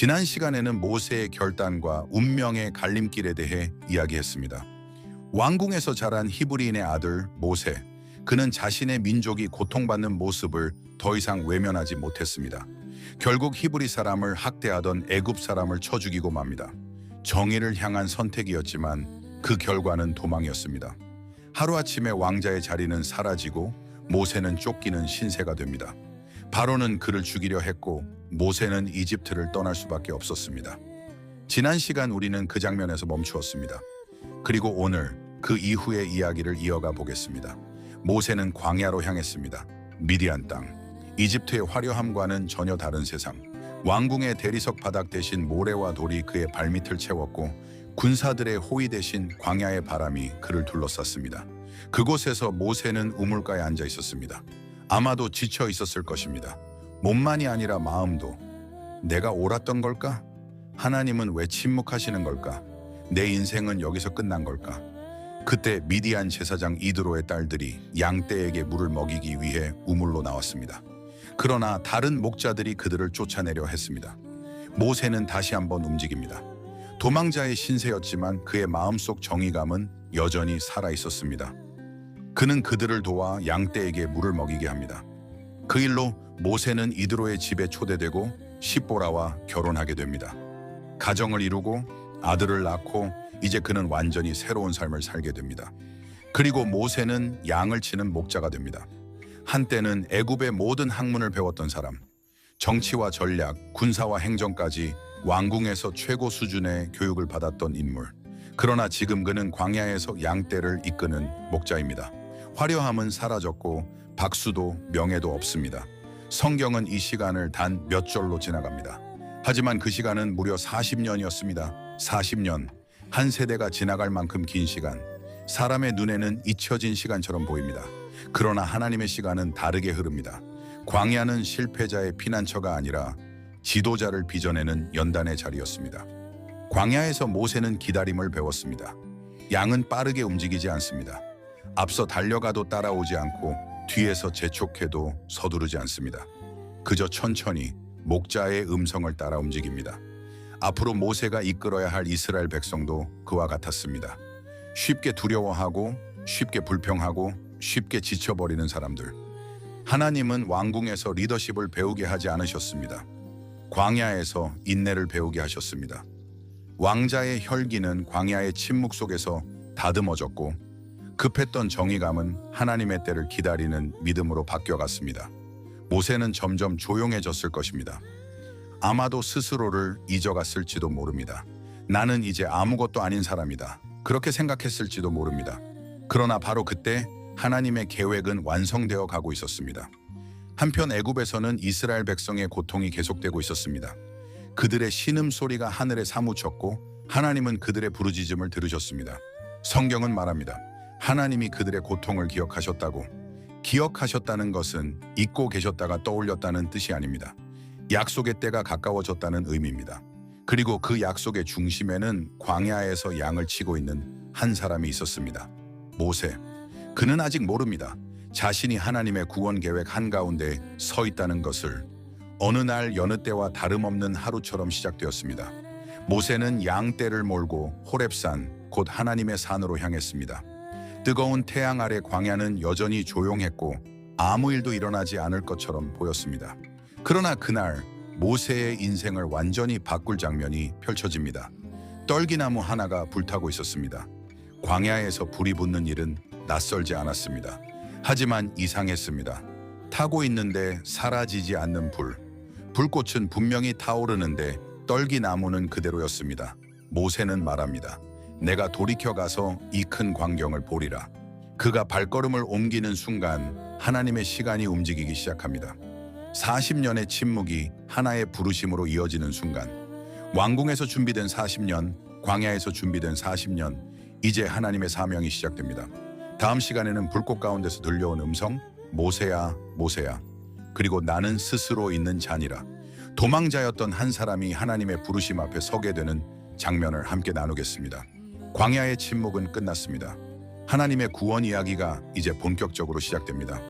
지난 시간에는 모세의 결단과 운명의 갈림길에 대해 이야기했습니다. 왕궁에서 자란 히브리인의 아들 모세, 그는 자신의 민족이 고통받는 모습을 더 이상 외면하지 못했습니다. 결국 히브리 사람을 학대하던 애굽 사람을 쳐 죽이고 맙니다. 정의를 향한 선택이었지만 그 결과는 도망이었습니다. 하루아침에 왕자의 자리는 사라지고 모세는 쫓기는 신세가 됩니다. 바로는 그를 죽이려 했고 모세는 이집트를 떠날 수밖에 없었습니다. 지난 시간 우리는 그 장면에서 멈추었습니다. 그리고 오늘 그 이후의 이야기를 이어가 보겠습니다. 모세는 광야로 향했습니다. 미디안 땅, 이집트의 화려함과는 전혀 다른 세상. 왕궁의 대리석 바닥 대신 모래와 돌이 그의 발밑을 채웠고 군사들의 호위 대신 광야의 바람이 그를 둘러쌌습니다. 그곳에서 모세는 우물가에 앉아 있었습니다. 아마도 지쳐 있었을 것입니다. 몸만이 아니라 마음도. 내가 옳았던 걸까? 하나님은 왜 침묵하시는 걸까? 내 인생은 여기서 끝난 걸까? 그때 미디안 제사장 이드로의 딸들이 양떼에게 물을 먹이기 위해 우물로 나왔습니다. 그러나 다른 목자들이 그들을 쫓아내려 했습니다. 모세는 다시 한번 움직입니다. 도망자의 신세였지만 그의 마음속 정의감은 여전히 살아 있었습니다. 그는 그들을 도와 양떼에게 물을 먹이게 합니다. 그 일로 모세는 이드로의 집에 초대되고 십보라와 결혼하게 됩니다. 가정을 이루고 아들을 낳고 이제 그는 완전히 새로운 삶을 살게 됩니다. 그리고 모세는 양을 치는 목자가 됩니다. 한때는 애굽의 모든 학문을 배웠던 사람, 정치와 전략, 군사와 행정까지 왕궁에서 최고 수준의 교육을 받았던 인물. 그러나 지금 그는 광야에서 양떼를 이끄는 목자입니다. 화려함은 사라졌고 박수도 명예도 없습니다. 성경은 이 시간을 단 몇 절로 지나갑니다. 하지만 그 시간은 무려 40년이었습니다. 40년, 한 세대가 지나갈 만큼 긴 시간. 사람의 눈에는 잊혀진 시간처럼 보입니다. 그러나 하나님의 시간은 다르게 흐릅니다. 광야는 실패자의 피난처가 아니라 지도자를 빚어내는 연단의 자리였습니다. 광야에서 모세는 기다림을 배웠습니다. 양은 빠르게 움직이지 않습니다. 앞서 달려가도 따라오지 않고 뒤에서 재촉해도 서두르지 않습니다. 그저 천천히 목자의 음성을 따라 움직입니다. 앞으로 모세가 이끌어야 할 이스라엘 백성도 그와 같았습니다. 쉽게 두려워하고 쉽게 불평하고 쉽게 지쳐버리는 사람들. 하나님은 왕궁에서 리더십을 배우게 하지 않으셨습니다. 광야에서 인내를 배우게 하셨습니다. 왕자의 혈기는 광야의 침묵 속에서 다듬어졌고 급했던 정의감은 하나님의 때를 기다리는 믿음으로 바뀌어갔습니다. 모세는 점점 조용해졌을 것입니다. 아마도 스스로를 잊어갔을지도 모릅니다. 나는 이제 아무것도 아닌 사람이다. 그렇게 생각했을지도 모릅니다. 그러나 바로 그때 하나님의 계획은 완성되어 가고 있었습니다. 한편 애굽에서는 이스라엘 백성의 고통이 계속되고 있었습니다. 그들의 신음소리가 하늘에 사무쳤고 하나님은 그들의 부르짖음을 들으셨습니다. 성경은 말합니다. 하나님이 그들의 고통을 기억하셨다고. 기억하셨다는 것은 잊고 계셨다가 떠올렸다는 뜻이 아닙니다. 약속의 때가 가까워졌다는 의미입니다. 그리고 그 약속의 중심에는 광야에서 양을 치고 있는 한 사람이 있었습니다. 모세. 그는 아직 모릅니다. 자신이 하나님의 구원 계획 한가운데 서 있다는 것을. 어느 날 여느 때와 다름없는 하루처럼 시작되었습니다. 모세는 양떼를 몰고 호렙산, 곧 하나님의 산으로 향했습니다. 뜨거운 태양 아래 광야는 여전히 조용했고 아무 일도 일어나지 않을 것처럼 보였습니다. 그러나 그날 모세의 인생을 완전히 바꿀 장면이 펼쳐집니다. 떨기나무 하나가 불타고 있었습니다. 광야에서 불이 붙는 일은 낯설지 않았습니다. 하지만 이상했습니다. 타고 있는데 사라지지 않는 불. 불꽃은 분명히 타오르는데 떨기나무는 그대로였습니다. 모세는 말합니다. 내가 돌이켜 가서 이 큰 광경을 보리라. 그가 발걸음을 옮기는 순간 하나님의 시간이 움직이기 시작합니다. 40년의 침묵이 하나의 부르심으로 이어지는 순간. 왕궁에서 준비된 40년, 광야에서 준비된 40년, 이제 하나님의 사명이 시작됩니다. 다음 시간에는 불꽃 가운데서 들려온 음성, 모세야, 모세야. 그리고 나는 스스로 있는 자니라. 도망자였던 한 사람이 하나님의 부르심 앞에 서게 되는 장면을 함께 나누겠습니다. 광야의 침묵은 끝났습니다. 하나님의 구원 이야기가 이제 본격적으로 시작됩니다.